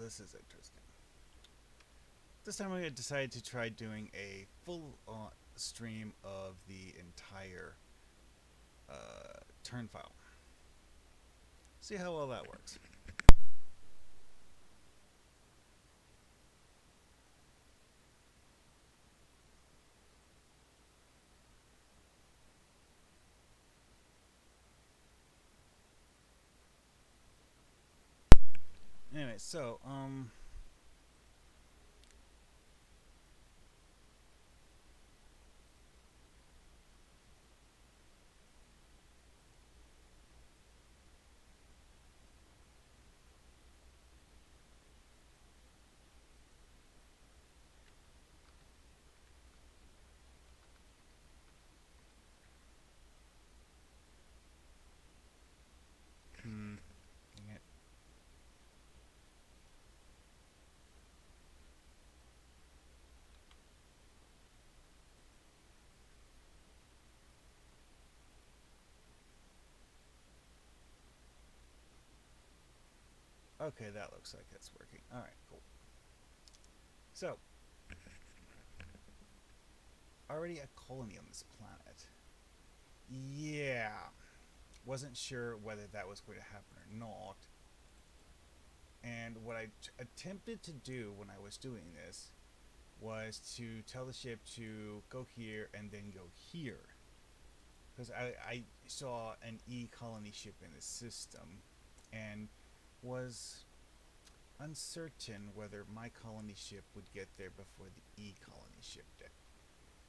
this is interesting. This time I decided to try doing a full stream of the entire turn file. See how well that works. Anyway, so dang it. Okay, that looks like it's working. All right, cool. So, already a colony on this planet. Yeah, wasn't sure whether that was going to happen or not. And what I attempted to do when I was doing this was to tell the ship to go here and then go here. Because I saw an E colony ship in the system and was uncertain whether my colony ship would get there before the E colony ship did.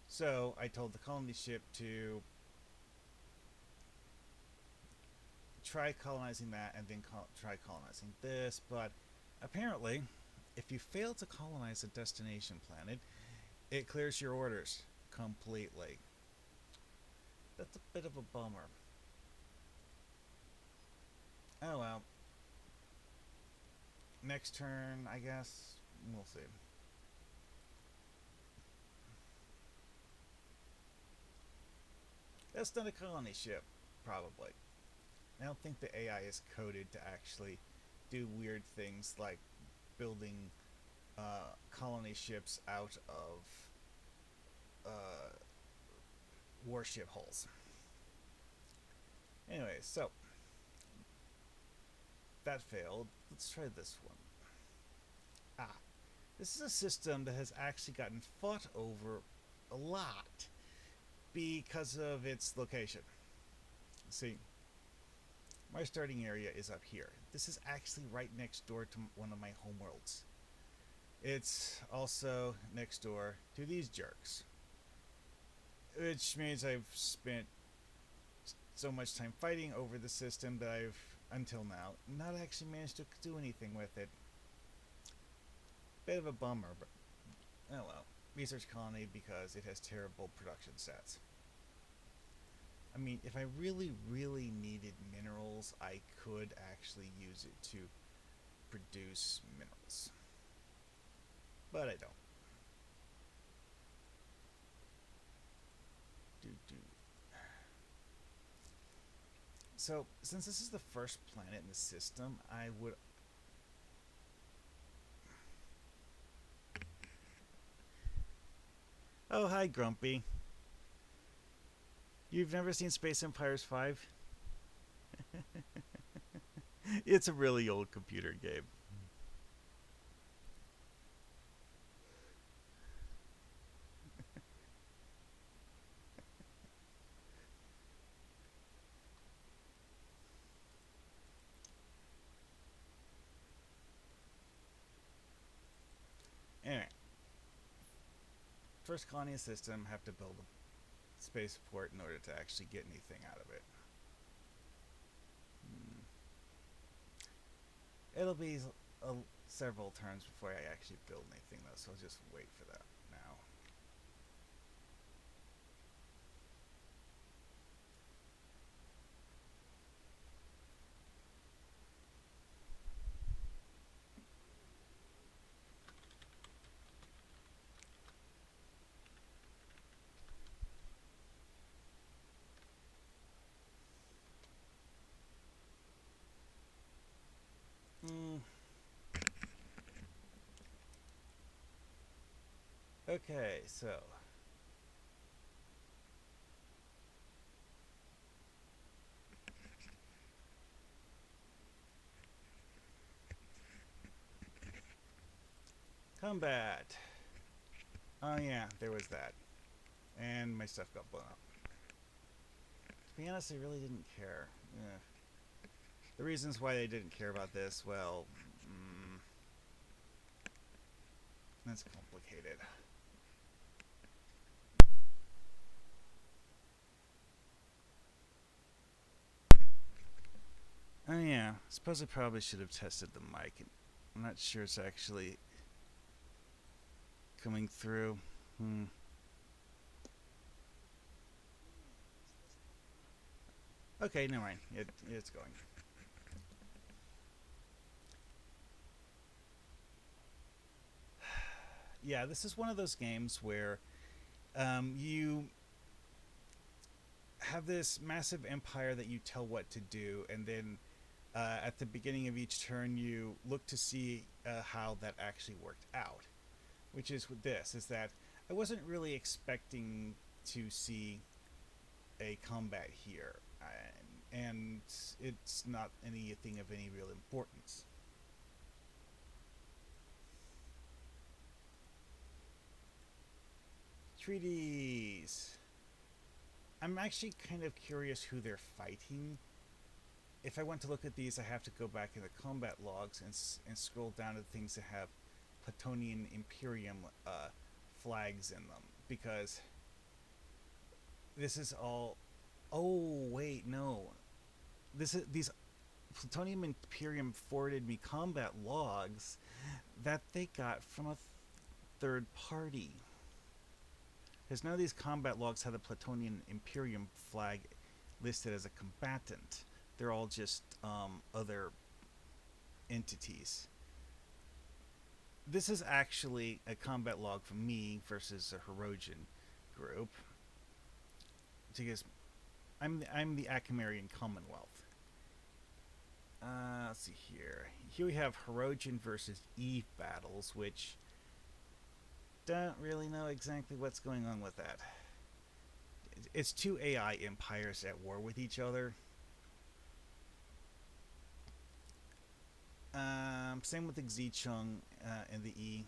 So I told the colony ship to try colonizing that and then try colonizing this, but apparently, if you fail to colonize a destination planet, it clears your orders completely. That's a bit of a bummer. Oh well. Next turn, I guess. We'll see. That's not a colony ship, probably. I don't think the AI is coded to actually do weird things like building colony ships out of uh, warship hulls. Anyway, so that failed. Let's try this one. Ah, this is a system that has actually gotten fought over a lot because of its location. See, my starting area is up here. This is actually right next door to one of my homeworlds. It's also next door to these jerks, which means I've spent so much time fighting over the system that I've, until now, not actually managed to do anything with it. Bit of a bummer, but oh well. Research colony because it has terrible production stats. I mean, if I really, really needed minerals, I could actually use it to produce minerals. But I don't. Do. So, since this is the first planet in the system, I would... Oh, hi, Grumpy. You've never seen Space Empires 5? It's a really old computer game. Anyway, first colony system have to build a spaceport in order to actually get anything out of it. It'll be several turns before I actually build anything, though, so I'll just wait for that now. Mm, Okay, so combat. Oh yeah, there was that, and my stuff got blown up. To be honest, I really didn't care. Yeah. The reasons why they didn't care about this, well, that's complicated. Oh yeah, suppose I probably should have tested the mic. I'm not sure it's actually coming through. Hmm. Okay, never mind. It's going. Yeah, this is one of those games where you have this massive empire that you tell what to do, and then at the beginning of each turn, you look to see how that actually worked out. Which is with this, is that I wasn't really expecting to see a combat here, and it's not anything of any real importance. Treaties. I'm actually kind of curious who they're fighting. If I want to look at these, I have to go back in the combat logs and scroll down to things that have Platonian Imperium flags in them, because this is all. Oh wait, no. These Plutonium Imperium forwarded me combat logs that they got from a third party. Because none of these combat logs have the Plutonian Imperium flag listed as a combatant. They're all just other entities. This is actually a combat log from me versus a Hirogen group. Because I'm the Akamarian Commonwealth. Let's see here. Here we have Hirogen versus Eve battles, which don't really know exactly what's going on with that. It's two AI empires at war with each other. Same with the Xicheng and the E.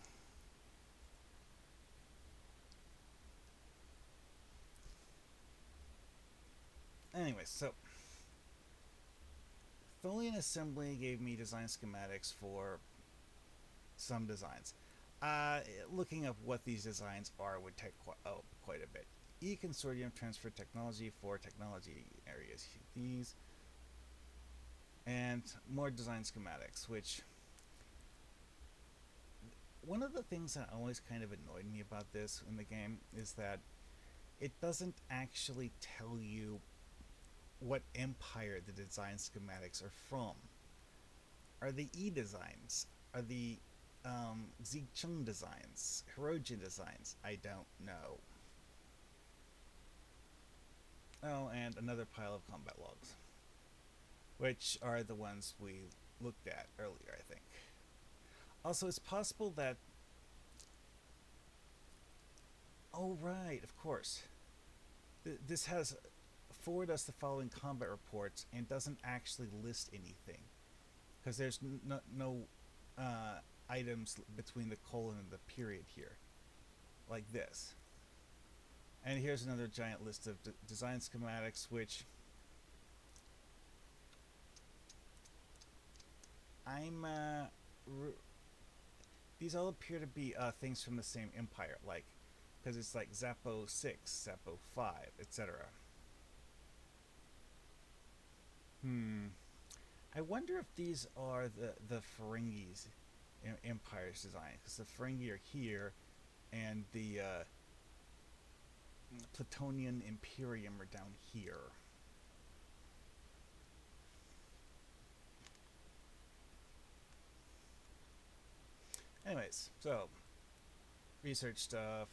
Anyway, so Tholian Assembly gave me design schematics for some designs. Looking up what these designs are would take quite a bit. E Consortium transfer technology for technology areas. These and more design schematics, which one of the things that always kind of annoyed me about this in the game is that it doesn't actually tell you what empire the design schematics are from. Are they E designs? Are the Xicheng designs? Hirogen designs? I don't know. Oh, and another pile of combat logs, which are the ones we looked at earlier, I think. Also, it's possible that. Oh, right, of course. This has forward us the following combat reports and doesn't actually list anything because there's no items between the colon and the period here, like this. And here's another giant list of design schematics, which I'm. These all appear to be things from the same empire, like because it's like Zappo 6, Zappo 5, etc. Hmm. I wonder if these are the Ferengi's empire's design, because the Ferengi are here, and the Plutonian Imperium are down here. Anyways, so research stuff.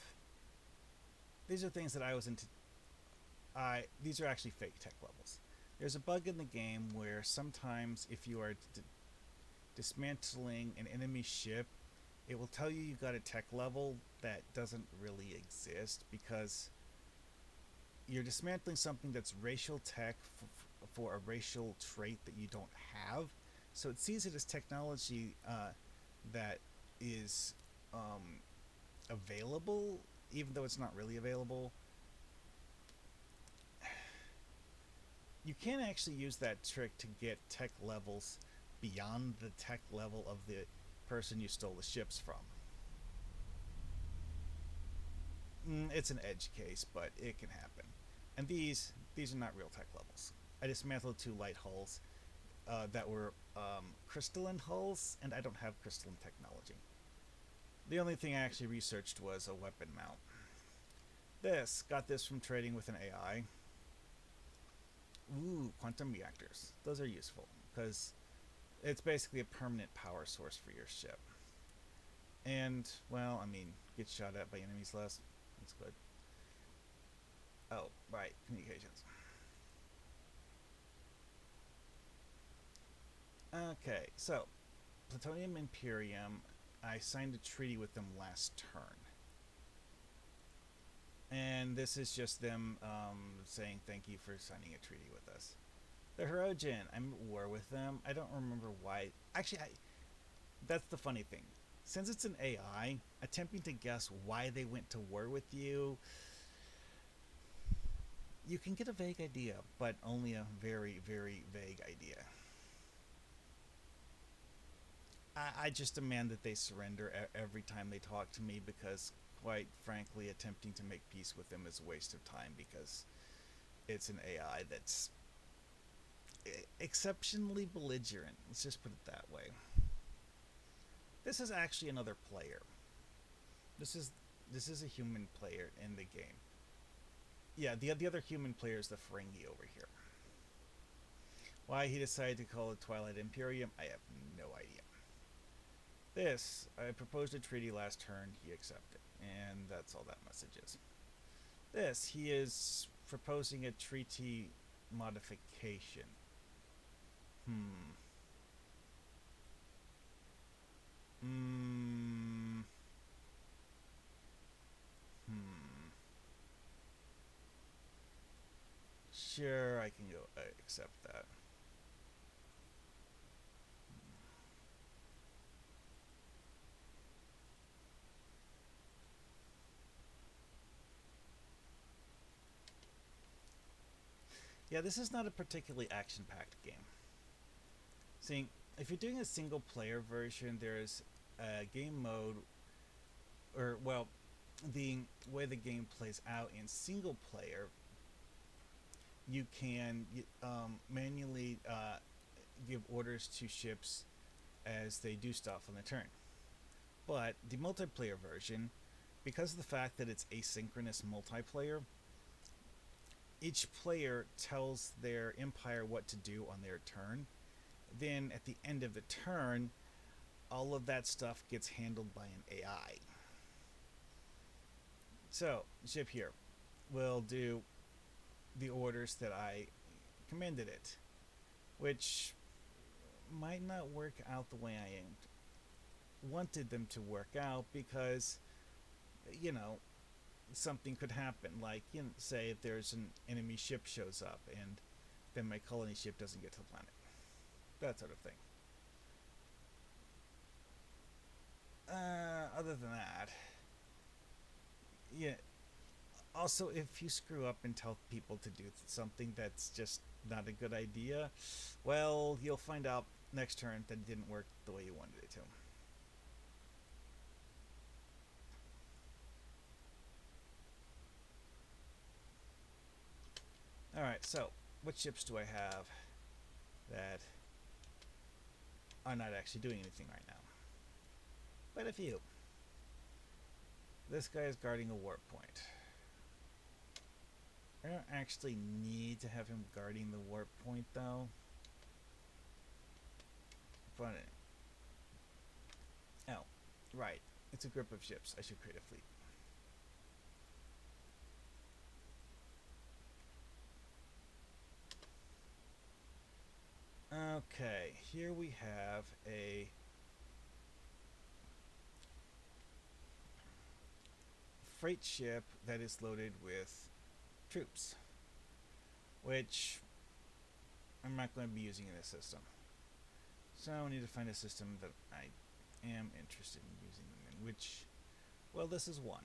These are things that I was into. These are actually fake tech levels. There's a bug in the game where sometimes if you are dismantling an enemy ship, it will tell you got a tech level that doesn't really exist because you're dismantling something that's racial tech for a racial trait that you don't have. So it sees it as technology that is available, even though it's not really available. You can actually use that trick to get tech levels beyond the tech level of the person you stole the ships from. It's an edge case, but it can happen. And these are not real tech levels. I dismantled two light hulls that were crystalline hulls, and I don't have crystalline technology. The only thing I actually researched was a weapon mount. Got this from trading with an AI. Ooh, quantum reactors. Those are useful because it's basically a permanent power source for your ship. And, well, I mean, get shot at by enemies less. That's good. Oh, right, communications. Okay, so, Plutonium Imperium, I signed a treaty with them last turn. And this is just them saying thank you for signing a treaty with us. The Hirogen, I'm at war with them. I don't remember why. Actually, that's the funny thing. Since it's an AI, attempting to guess why they went to war with you, you can get a vague idea, but only a very, very vague idea. I just demand that they surrender every time they talk to me because, quite frankly, attempting to make peace with them is a waste of time because it's an AI that's exceptionally belligerent. Let's just put it that way. This is actually another player. This is a human player in the game. Yeah, the other human player is the Ferengi over here. Why he decided to call it Twilight Imperium, I have no idea. I proposed a treaty last turn, he accepted, and that's all that message is. He is proposing a treaty modification. Hmm. Hmm. Hmm. Sure, I can go accept that. Yeah, this is not a particularly action-packed game. See, if you're doing a single-player version, there's a game mode, or, well, the way the game plays out in single-player, you can manually give orders to ships as they do stuff on the turn. But the multiplayer version, because of the fact that it's asynchronous multiplayer, each player tells their empire what to do on their turn. Then at the end of the turn, all of that stuff gets handled by an AI. So, ship here will do the orders that I commanded it, which might not work out the way I wanted them to work out because, you know, something could happen. Like, say if there's an enemy ship shows up and then my colony ship doesn't get to the planet. That sort of thing. Other than that, yeah. Also, if you screw up and tell people to do something that's just not a good idea, well, you'll find out next turn that it didn't work the way you wanted it to. Alright, so, what ships do I have that are not actually doing anything right now? Quite a few. This guy is guarding a warp point. I don't actually need to have him guarding the warp point, though. But, oh, right. It's a group of ships. I should create a fleet. Okay, here we have a freight ship that is loaded with troops, which I'm not going to be using in this system. So I need to find a system that I am interested in using them in, which, well, this is one.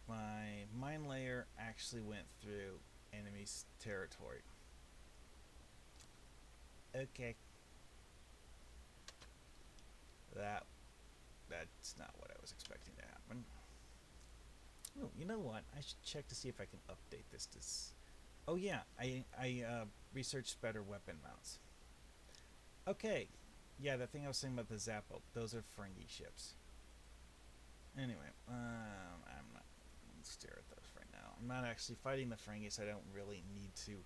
My mine layer actually went through enemy's territory. Okay. That's not what I was expecting to happen. Oh, you know what? I should check to see if I can update this. Oh yeah, I researched better weapon mounts. Okay, yeah, the thing I was saying about the Zappo, those are Ferengi ships. Anyway, I'm not gonna stare at those right now. I'm not actually fighting the Ferengi, so I don't really need to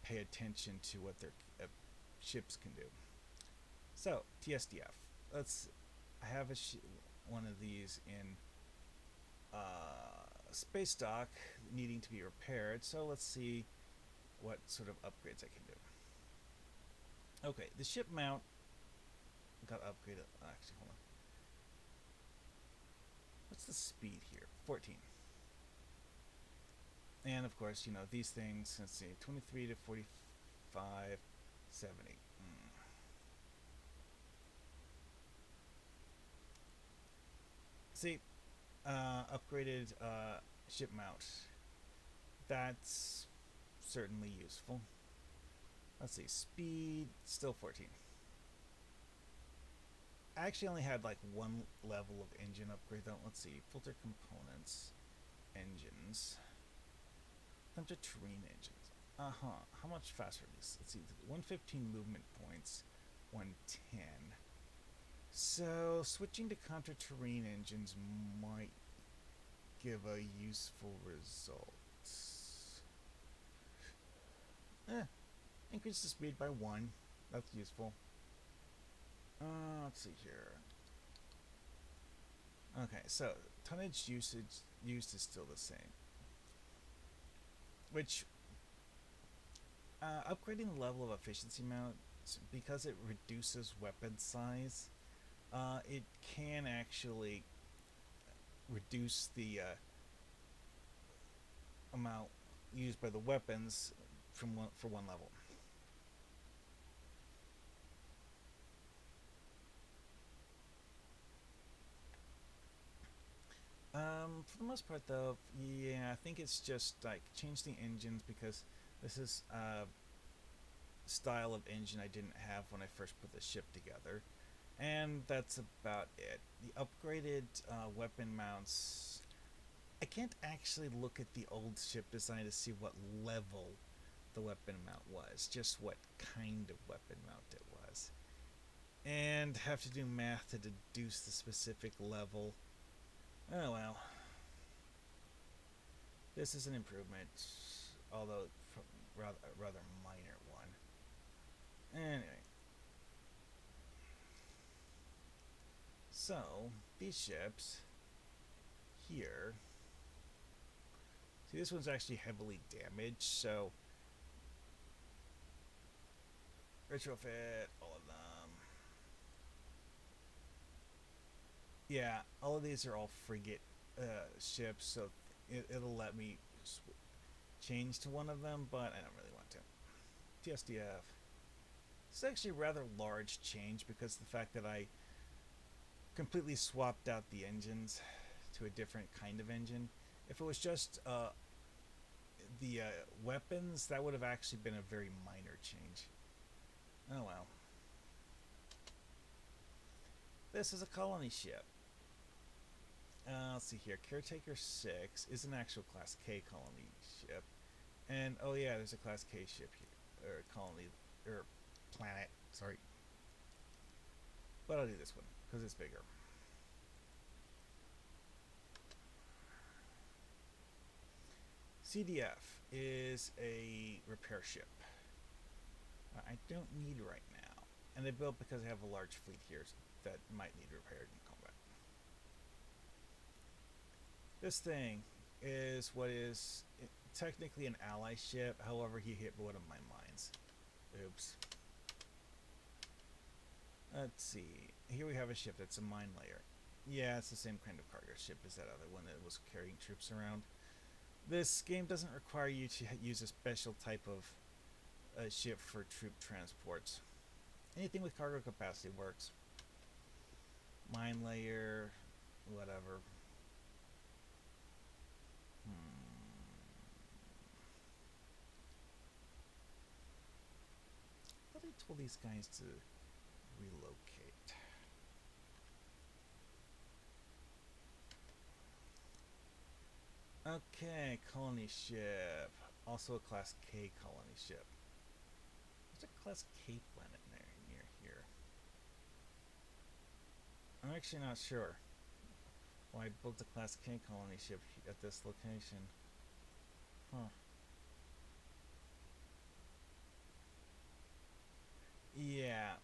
pay attention to what their ships can do. So TSDF. I have one of these in space dock needing to be repaired. So let's see what sort of upgrades I can do. Okay, the ship mount got upgraded. Actually, hold on. What's the speed here? 14. And of course, you know, these things, let's see, 23 to 45, 70. See, upgraded ship mount. That's certainly useful. Let's see, speed, still 14. I actually only had like one level of engine upgrade though. Let's see, filter components, engines, temperature terrain engines. How much faster are these? Let's see, 115 movement points, 110. So switching to counter-terrain engines might give a useful result. Increase the speed by 1. That's useful. Let's see here. Okay, so tonnage used is still the same. Which upgrading the level of efficiency mount, because it reduces weapon size, it can actually reduce the amount used by the weapons for one level. For the most part, though, yeah, I think it's just like change the engines because this is a style of engine I didn't have when I first put the ship together. And that's about it. The upgraded weapon mounts, I can't actually look at the old ship design to see what level the weapon mount was, just what kind of weapon mount it was. And have to do math to deduce the specific level. Oh well. This is an improvement, although rather minor one. Anyway. So, these ships here, see, this one's actually heavily damaged, so retrofit all of them. Yeah, all of these are all frigate ships, so it'll let me change to one of them, but I don't really want to. TSDF. It's actually a rather large change because the fact that I completely swapped out the engines to a different kind of engine. If it was just the weapons, that would have actually been a very minor change. Oh well. This is a colony ship. Let's see here. Caretaker 6 is an actual Class K colony ship. And, oh yeah, there's a Class K ship here. Or colony, or planet, sorry. But I'll do this one, because it's bigger. CDF is a repair ship. I don't need right now. And they built because I have a large fleet here that might need repaired in combat. This thing is what is technically an ally ship, however he hit one of my mines. Oops. Let's see. Here we have a ship that's a mine layer. Yeah, it's the same kind of cargo ship as that other one that was carrying troops around. This game doesn't require you to use a special type of ship for troop transports. Anything with cargo capacity works. Mine layer, whatever. I thought I told these guys to relocate. Okay, colony ship. Also a Class K colony ship. There's a Class K planet near here. I'm actually not sure why I built a Class K colony ship at this location. Huh. Yeah,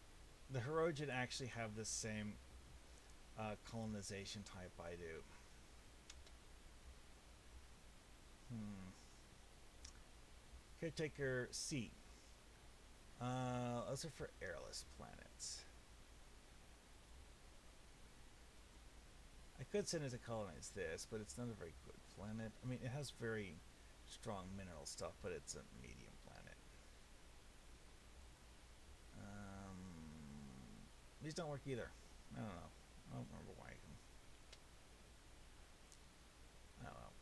the Hirogen actually have the same colonization type I do. Caretaker C. Those are for airless planets. I could send it to colonize this, but it's not a very good planet. I mean, it has very strong mineral stuff, but it's a medium planet. These don't work either. I don't know. I don't remember why. I don't know.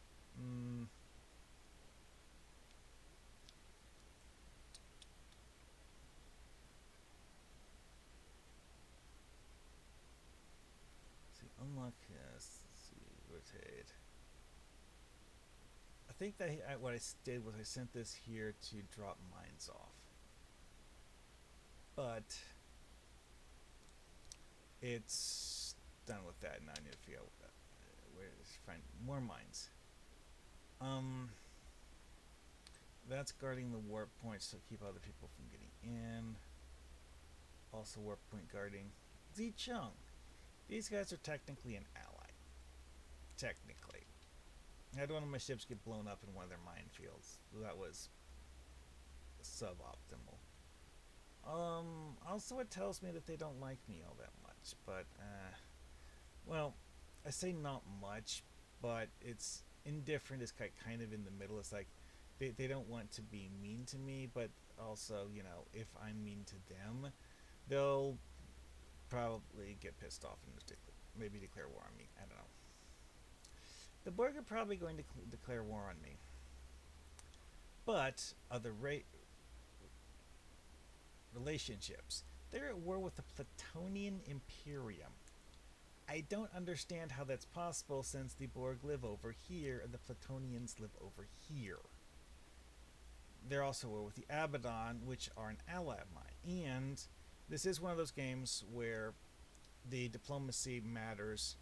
Let's see, unlock this. Let's see, rotate. I think that what I did was I sent this here to drop mines off. But it's done with that. Now I need to figure out where to find more mines. That's guarding the warp points to keep other people from getting in. Also warp point guarding. Zicheng. These guys are technically an ally. Technically. I had one of my ships get blown up in one of their minefields. That was suboptimal. Also it tells me that they don't like me all that much, but, well, I say not much, but it's indifferent is kind of in the middle. It's like, they don't want to be mean to me, but also, you know, if I'm mean to them, they'll probably get pissed off and maybe declare war on me. I don't know. The Borg are probably going to declare war on me. But other relationships. They're at war with the Plutonian Imperium. I don't understand how that's possible since the Borg live over here and the Plutonians live over here. They're also at war with the Abaddon, which are an ally of mine. And this is one of those games where the diplomacy matters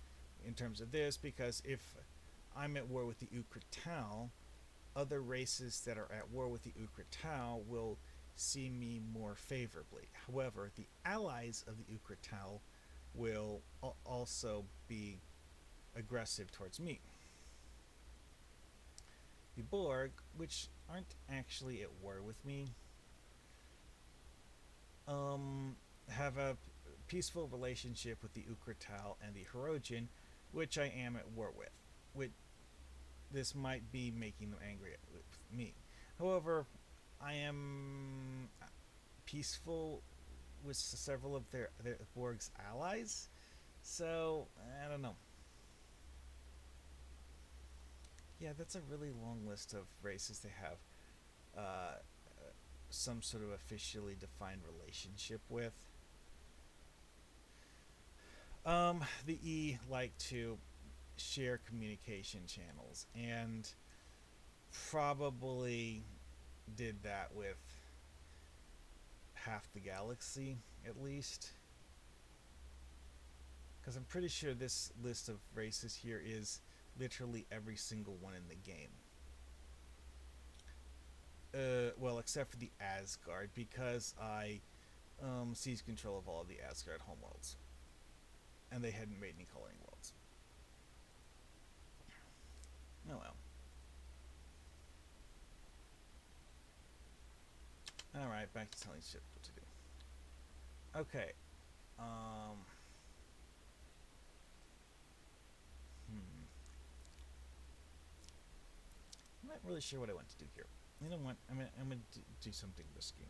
in terms of this, because if I'm at war with the Uk'otal, other races that are at war with the Uk'otal will see me more favorably. However, the allies of the Uk'otal will also be aggressive towards me. The Borg, which aren't actually at war with me, have a peaceful relationship with the Uk'otal and the Hirogen, which I am at war with. This might be making them angry with me. However, I am peaceful with several of their Borg's allies, so I don't know. Yeah, that's a really long list of races they have some sort of officially defined relationship with. The E like to share communication channels, and probably did that with half the galaxy at least, because I'm pretty sure this list of races here is literally every single one in the game. Well, except for the Asgard, because I seized control of all of the Asgard homeworlds, and they hadn't made any colony worlds. Oh well. Alright, back to telling shit what to do. Okay. Um, hmm. I'm not really sure what I want to do here. You know what? I'm gonna do something risky.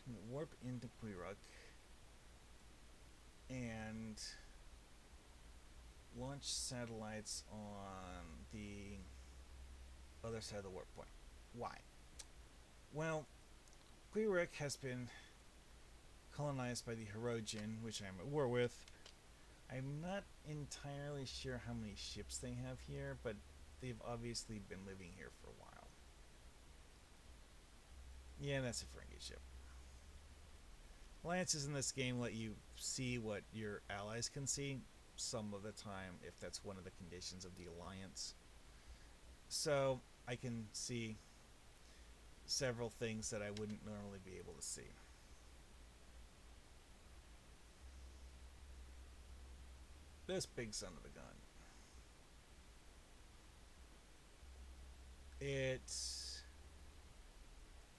I'm gonna warp into Quiruk and launch satellites on the other side of the warp point. Why? Well, Quiruk has been colonized by the Hirogen, which I'm at war with. I'm not entirely sure how many ships they have here, but they've obviously been living here for a while. Yeah, that's a Ferengi ship. Alliances in this game let you see what your allies can see some of the time, if that's one of the conditions of the alliance. So I can see several things that I wouldn't normally be able to see. This big son of a gun. It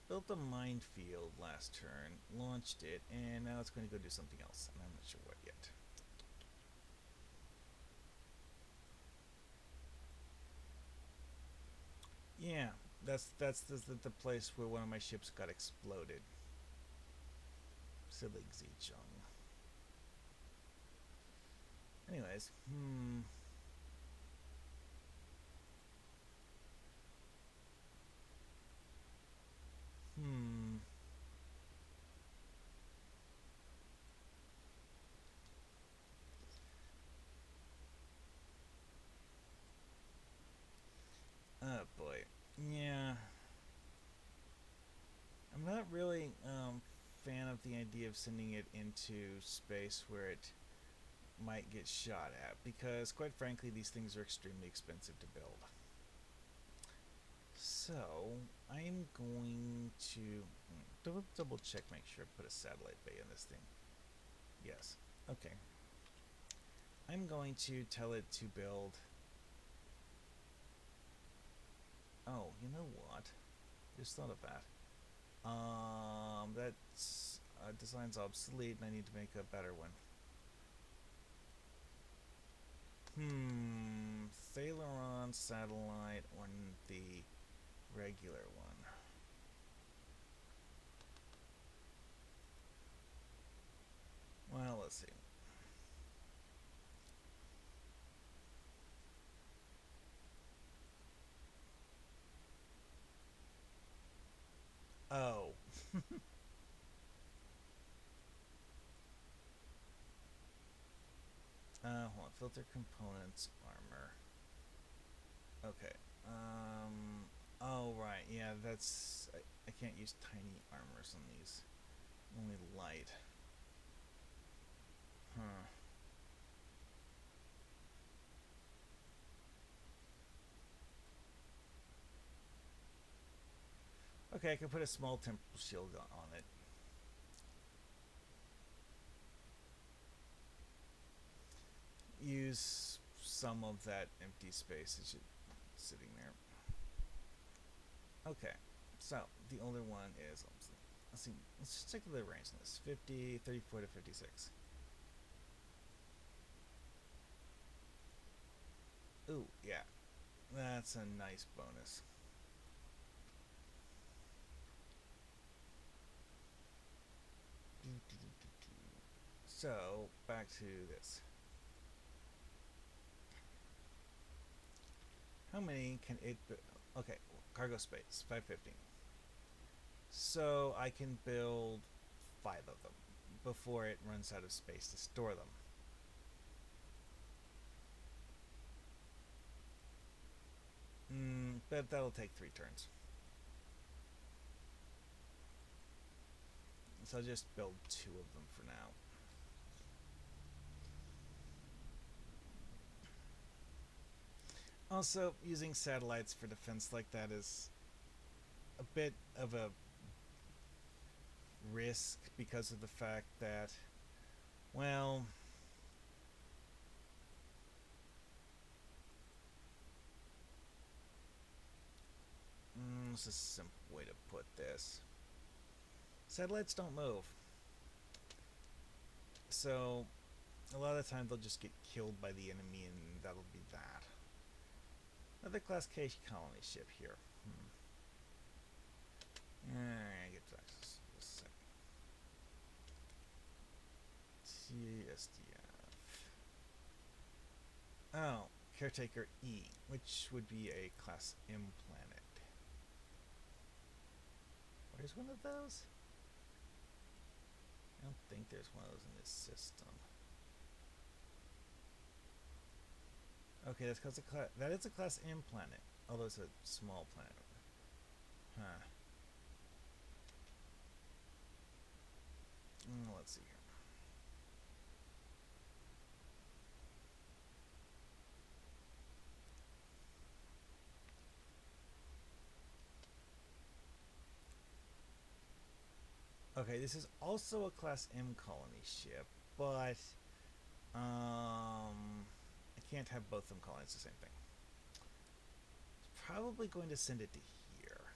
built a minefield last turn, launched it, and now it's going to go do something else, and I'm not sure what yet. Yeah, that's the place where one of my ships got exploded. Silly Zicheng. Anyways, hmm. Oh boy. Yeah. I'm not really fan of the idea of sending it into space where it might get shot at, because quite frankly these things are extremely expensive to build. So I'm going to double check, make sure I put a satellite bay in this thing. Yes. Okay. I'm going to tell it to build. Oh, you know what? Just thought of that. That's design's obsolete, and I need to make a better one. Thaleron satellite or the regular one? Well, let's see. Oh. Hold on. Filter components, armor. Okay. Oh, right. Yeah, that's. I can't use tiny armors on these. Only light. Huh. Okay, I can put a small temporal shield on it. Use some of that empty space that's sitting there. Okay, so the older one is. Let's see. Let's just check the range on this: 50, 34 to 56. Ooh, yeah, that's a nice bonus. So back to this. How many can it? Okay, cargo space 550. So I can build 5 of them before it runs out of space to store them. But that'll take 3 turns. So I'll just build 2 of them for now. Also, using satellites for defense like that is a bit of a risk because of the fact that, well, this is a simple way to put this. Satellites don't move. So, a lot of the time they'll just get killed by the enemy, and that'll be that. Another Class K colony ship here. Alright, get back to this. TSDF. Oh, Caretaker E, which would be a Class M planet. Where's one of those? I don't think there's one of those in this system. Okay, that's because that is a Class M planet, although it's a small planet. Huh. Let's see here. Okay, this is also a Class M colony ship, but I can't have both of them colonies the same thing. Probably going to send it to here,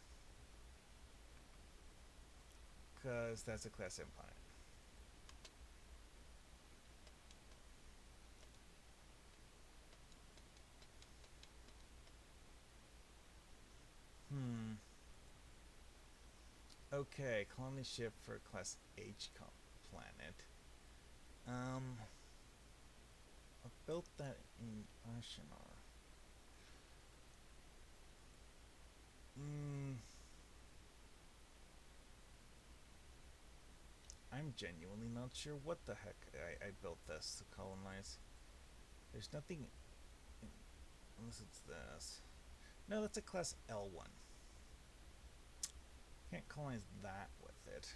because that's a Class M planet. Okay, colony ship for Class H planet. I built that in Ashinar. I'm genuinely not sure what the heck I built this to colonize. There's nothing unless it's this. No, that's a Class L1. Can't colonize that with it.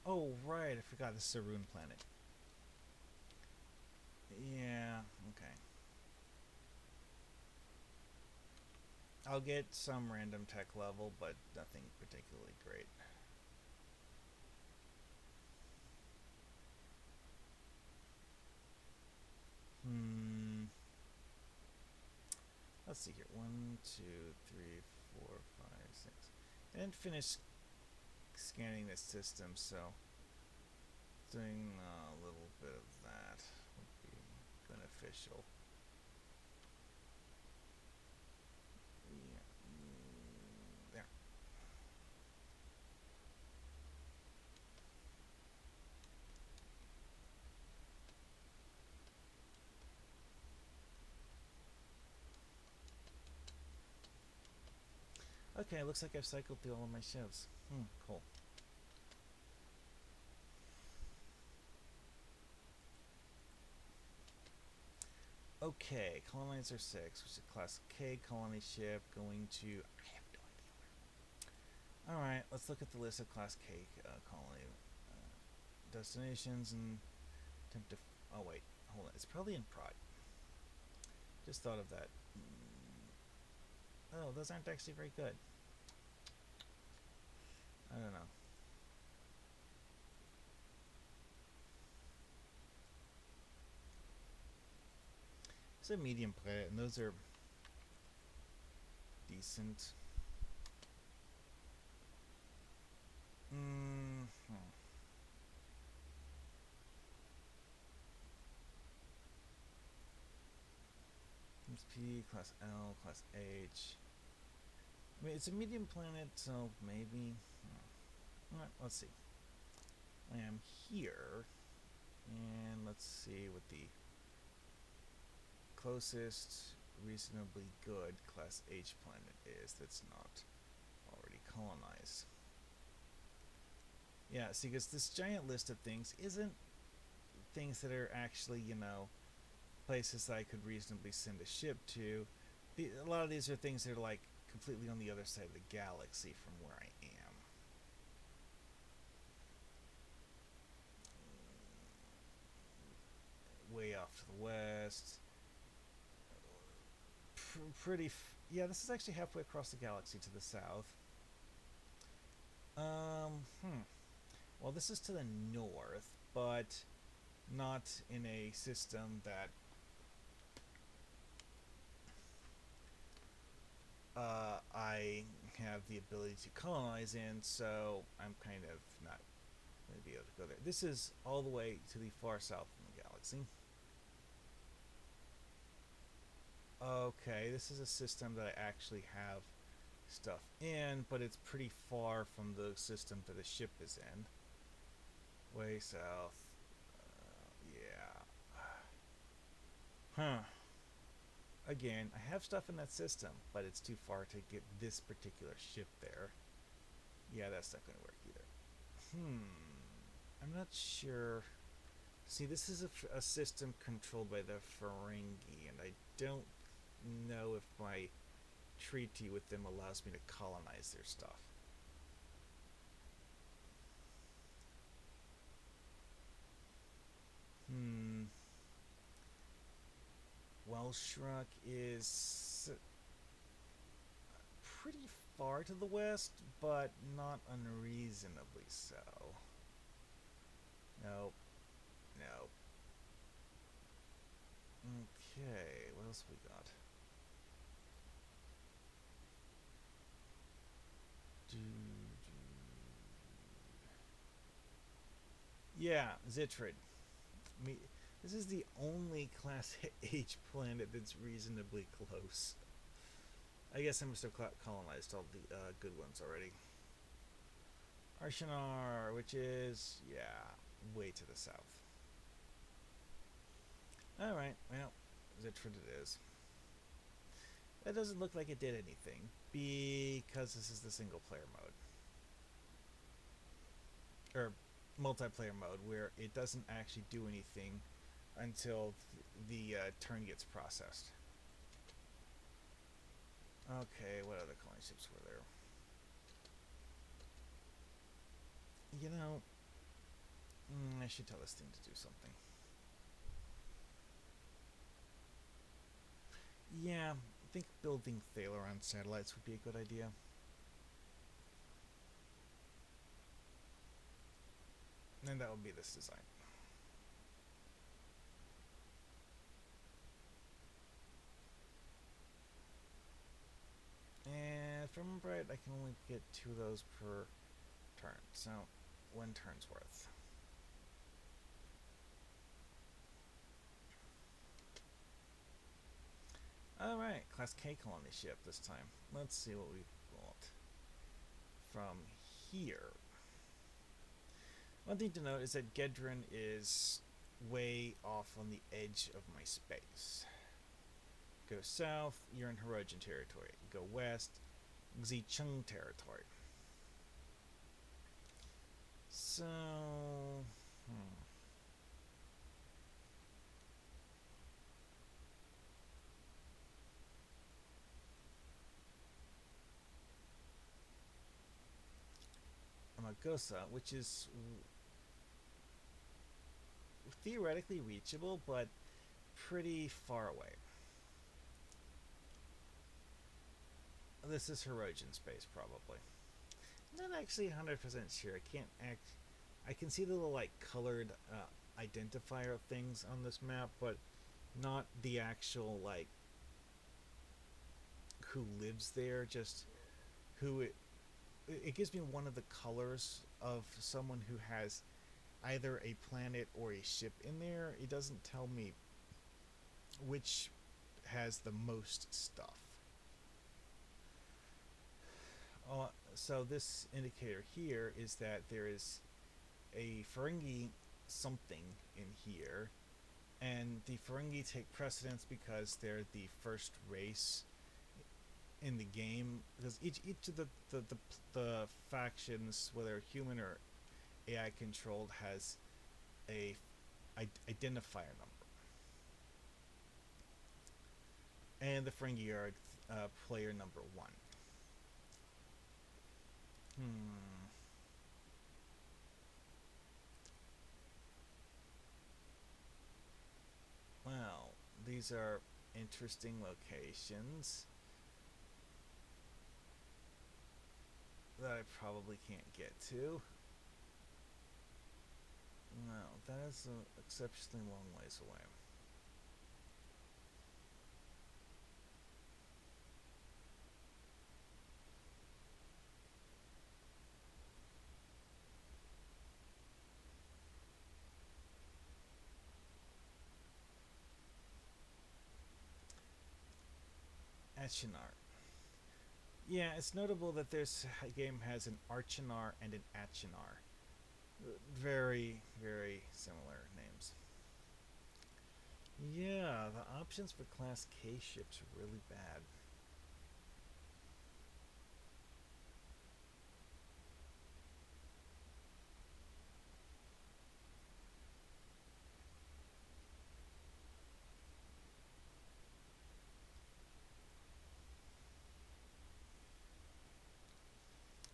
Oh, right, I forgot this is a Rune planet. Yeah, okay. I'll get some random tech level, but nothing particularly great. Let's see here. 1, 2, 3, 4, 5, 6. I didn't finish scanning this system, so doing a little bit of that would be beneficial. Yeah. There. Okay, looks like I've cycled through all of my ships. Cool. Okay, Colonizer 6, which is a Class K colony ship going to... I have no idea where. Alright, let's look at the list of Class K colony destinations and attempt to... Oh wait, hold on. It's probably in Prague. Just thought of that. Oh, those aren't actually very good. I don't know. It's a medium planet, and those are decent. P, Class L, Class H. I mean, it's a medium planet, so maybe. Alright, let's see. I am here, and let's see what the closest reasonably good Class H planet is that's not already colonized. Yeah, see, because this giant list of things isn't things that are actually, places that I could reasonably send a ship to. A lot of these are things that are like completely on the other side of the galaxy from where I am. Way off to the west. Yeah, this is actually halfway across the galaxy to the south. Hmm. Well, this is to the north, but not in a system that I have the ability to colonize in, so I'm kind of not going to be able to go there. This is all the way to the far south in the galaxy. Okay, this is a system that I actually have stuff in, but it's pretty far from the system that the ship is in. Way south. Yeah. Huh. Again, I have stuff in that system, but it's too far to get this particular ship there. Yeah, that's not going to work either. I'm not sure. See, this is a system controlled by the Ferengi, and I don't know if my treaty with them allows me to colonize their stuff. Hmm. Welshruck is pretty far to the west, but not unreasonably so. Nope. Nope. Okay, what else we got? Yeah, Zitrid. Me, this is the only Class H planet that's reasonably close. I guess I must have colonized all the good ones already. Arshanar, which is, yeah, way to the south. Alright, well, Zitrid it is. That doesn't look like it did anything, because this is the single player mode. Or multiplayer mode, where it doesn't actually do anything until the turn gets processed. Okay, what other colony ships were there? You know, I should tell this thing to do something. Yeah, I think building Thalaron satellites would be a good idea. And that would be this design. And if I remember right, I can only get 2 of those per turn. So, 1 turn's worth. Alright, Class K colony ship this time. Let's see what we've got from here. One thing to note is that Gedrin is way off on the edge of my space. Go south, you're in Hirogen territory. Go west, Xicheng territory. So, Amagosa, which is theoretically reachable, but pretty far away. This is Hirogen space, probably. Not actually 100% sure. I can't act. I can see the little like colored identifier things on this map, but not the actual like who lives there. Just who it gives me one of the colors of someone who has either a planet or a ship in there. It doesn't tell me which has the most stuff. So this indicator here is that there is a Ferengi something in here, and the Ferengi take precedence because they're the first race in the game. Because each of the factions, whether human or AI controlled, has a identifier number, and the Ferengi are player number 1. Hmm. Well, these are interesting locations. that I probably can't get to. No, that is an exceptionally long ways away. Achenar. Yeah, it's notable that this game has an Archinar and an Achenar. Very, very similar names. Yeah, the options for Class K ships are really bad.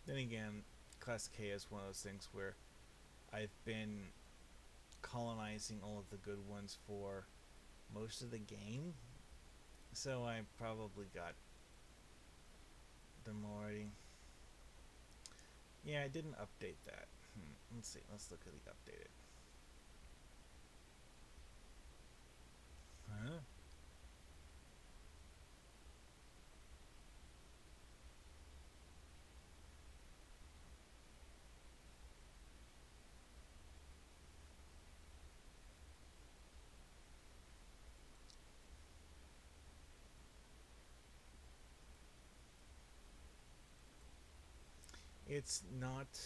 Then again, Class K is one of those things where I've been colonizing all of the good ones for most of the game, so I probably got them already. Yeah, I didn't update that. Let's see. Let's look at the updated. Huh? It's not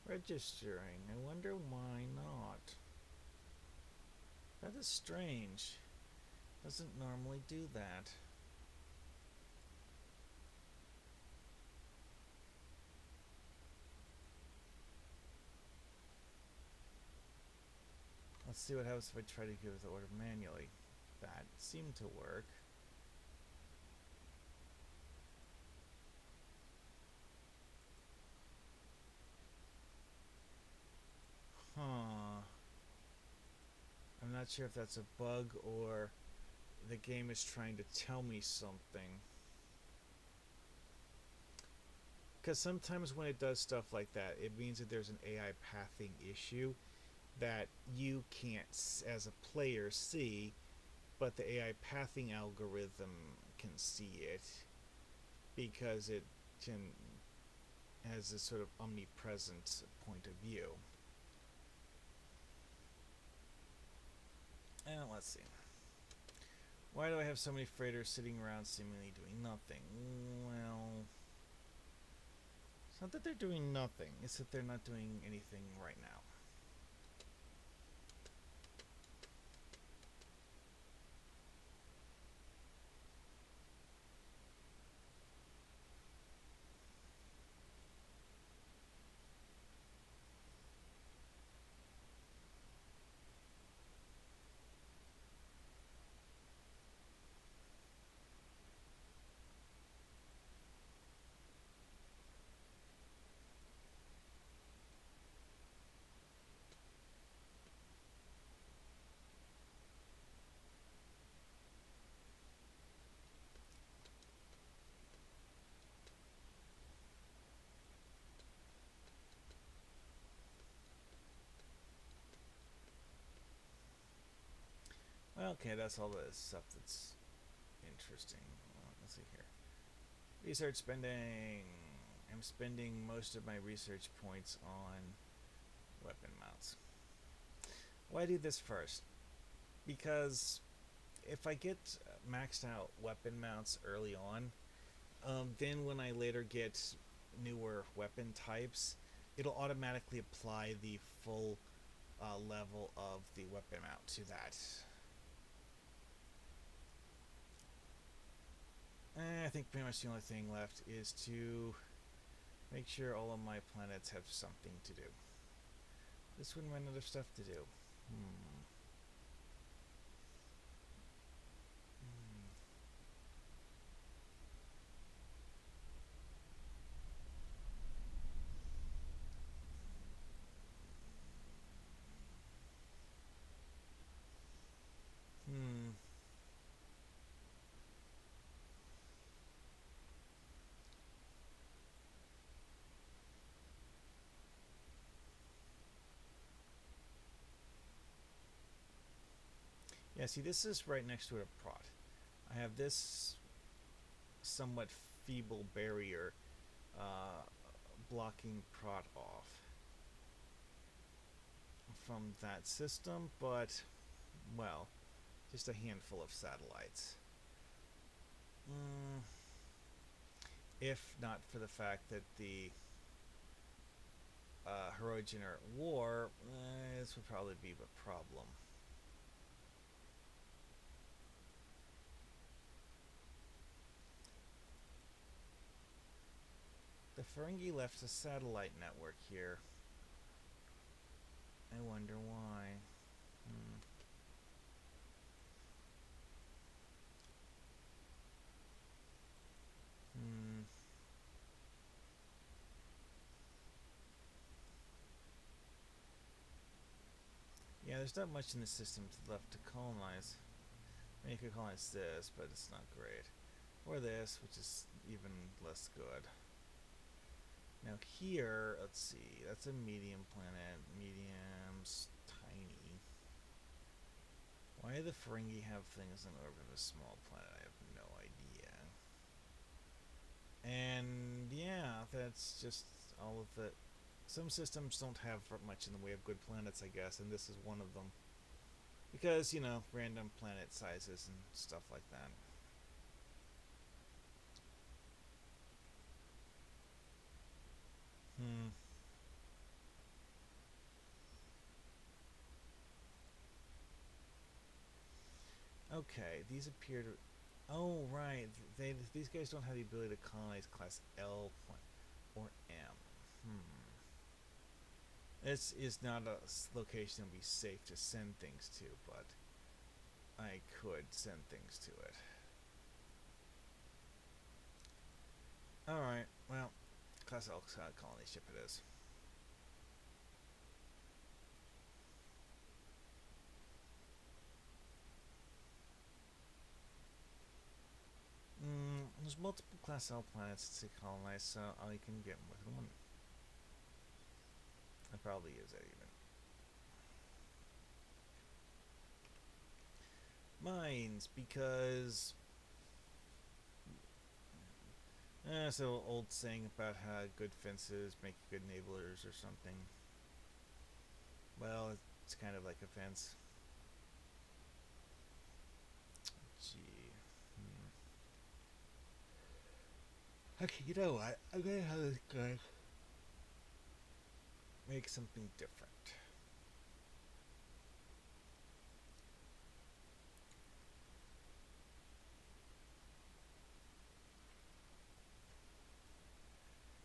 registering. I wonder why not. That is strange. Doesn't normally do that. Let's see what happens if I try to give the order manually. That seemed to work. Huh. I'm not sure if that's a bug or the game is trying to tell me something. Because sometimes when it does stuff like that, it means that there's an AI pathing issue that you can't, as a player, see, but the AI pathing algorithm can see it because it can has this sort of omnipresent point of view. And let's see. Why do I have so many freighters sitting around seemingly doing nothing? Well, it's not that they're doing nothing, it's that they're not doing anything right now. Well, okay, that's all the stuff that's interesting. Let's see here. Research spending. I'm spending most of my research points on weapon mounts. Why do this first? Because if I get maxed out weapon mounts early on, then when I later get newer weapon types, it'll automatically apply the full level of the weapon mount to that. I think pretty much the only thing left is to make sure all of my planets have something to do. This one run out of stuff to do. Hmm. Hmm. Yeah, see, this is right next to a prot. I have this somewhat feeble barrier uh, blocking prot off from that system, but, well, just a handful of satellites. Mm, if not for the fact that the Heroigen are at war, this would probably be a problem. The Ferengi left a satellite network here. I wonder why. Hmm. Hmm. Yeah, there's not much in the system left to colonize. I mean, you could colonize this, but it's not great. Or this, which is even less good. Now here, let's see, that's a medium planet. Medium's tiny. Why do the Ferengi have things in orbit of a small planet? I have no idea. And yeah, that's just all of it. Some systems don't have much in the way of good planets, I guess, and this is one of them. Because, you know, random planet sizes and stuff like that. Hmm. Okay, these appear to. Oh, right. These guys don't have the ability to colonize class L or M. Hmm. This is not a location that would be safe to send things to, but I could send things to it. Alright, well, class L colony ship it is. There's multiple class L planets to colonize, so I can get more than one. I probably use that even. Mines, because it's an old saying about how good fences make good enablers or something. Well, it's kind of like a fence. Gee. Okay, you know what? I'm gonna have this guy make something different.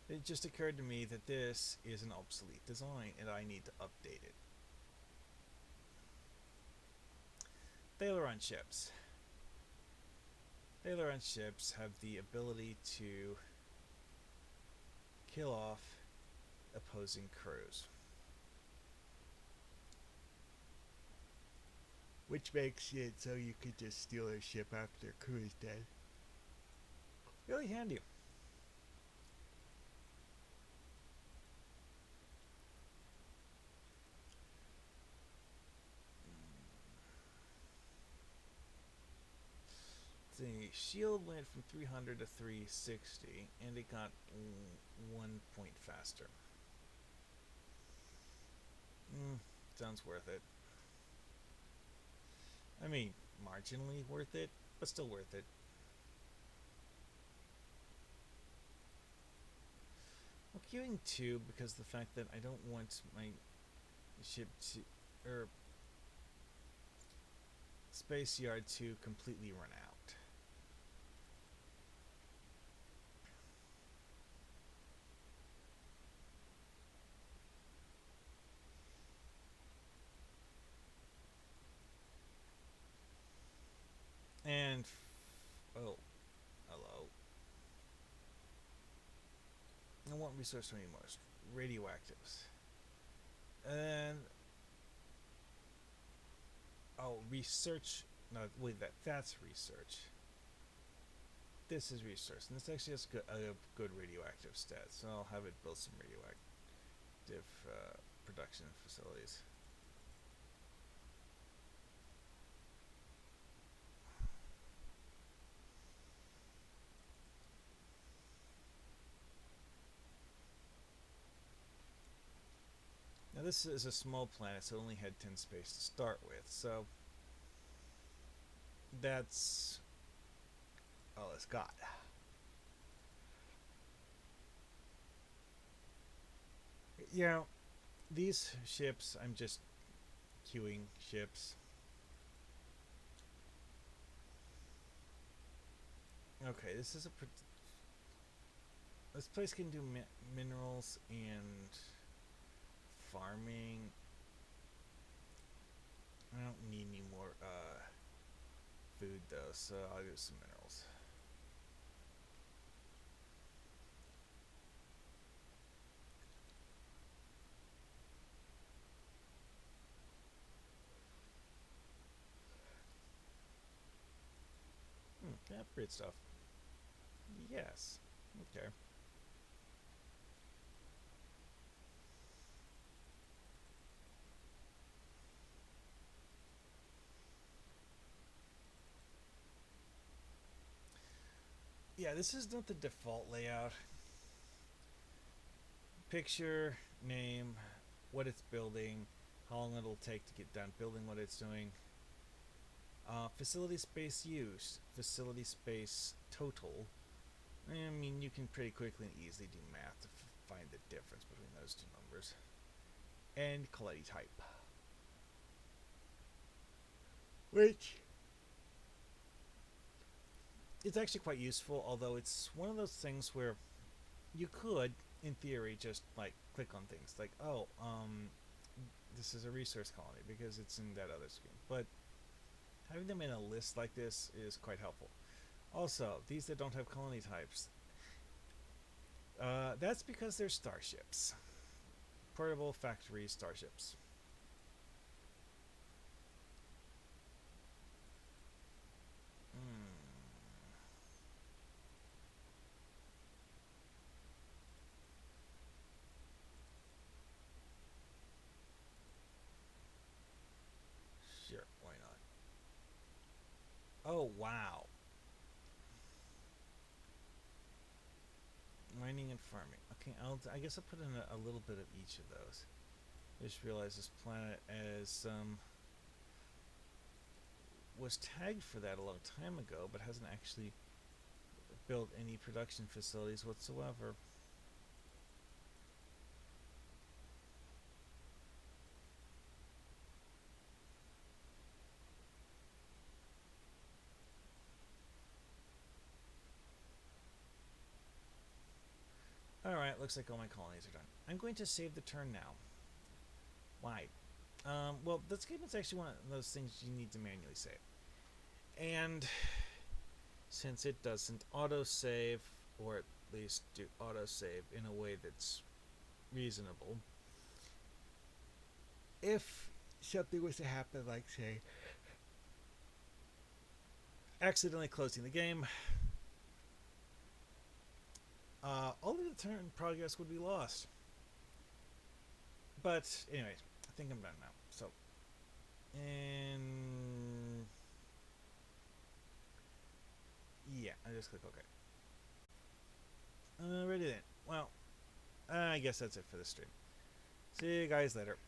It just occurred to me that this is an obsolete design and I need to update it. Thalaron ships. Thalaron ships have the ability to kill off opposing crews, which makes it so you could just steal a ship after their crew is dead. Really handy. The shield went from 300 to 360, and it got 1 point faster. Sounds worth it. I mean, marginally worth it, but still worth it. I'm queuing 2 because the fact that I don't want my ship to, or Space Yard to completely run out. And, oh, hello. I want resource anymore. Radioactives. And, oh, research. No, wait, that's research. This is research, and this actually has a good radioactive stat, so I'll have it build some radioactive production facilities. this is a small planet, so it only had 10 space to start with. So that's all it's got. You know, these ships, I'm just queuing ships. Okay, this is a. This place can do minerals and farming. I don't need any more food though, so I'll do some minerals. Yeah, upgrade stuff. Yes. Okay. Yeah, this is not the default layout. Picture, name, what it's building, how long it'll take to get done building what it's doing. Facility space used, facility space total. I mean, you can pretty quickly and easily do math to find the difference between those two numbers. And colony type. Which is actually quite useful, although it's one of those things where you could, in theory, just like click on things like, oh, this is a resource colony because it's in that other screen. But having them in a list like this is quite helpful. Also, these that don't have colony types, that's because they're starships. Portable factory starships. Hmm. Sure, why not? Oh, wow. Mining and farming. Okay, I guess I'll put in a little bit of each of those. I just realized this planet as was tagged for that a long time ago, but hasn't actually built any production facilities whatsoever. Alright, looks like all my colonies are done. I'm going to save the turn now. Why? Well, this game is actually one of those things you need to manually save. And since it doesn't autosave, or at least do autosave in a way that's reasonable, if something was to happen, like, say, accidentally closing the game, all of the turn progress would be lost. But anyway, I think I'm done now. So, and yeah, I just click OK. Alrighty then. Well, I guess that's it for this stream. See you guys later.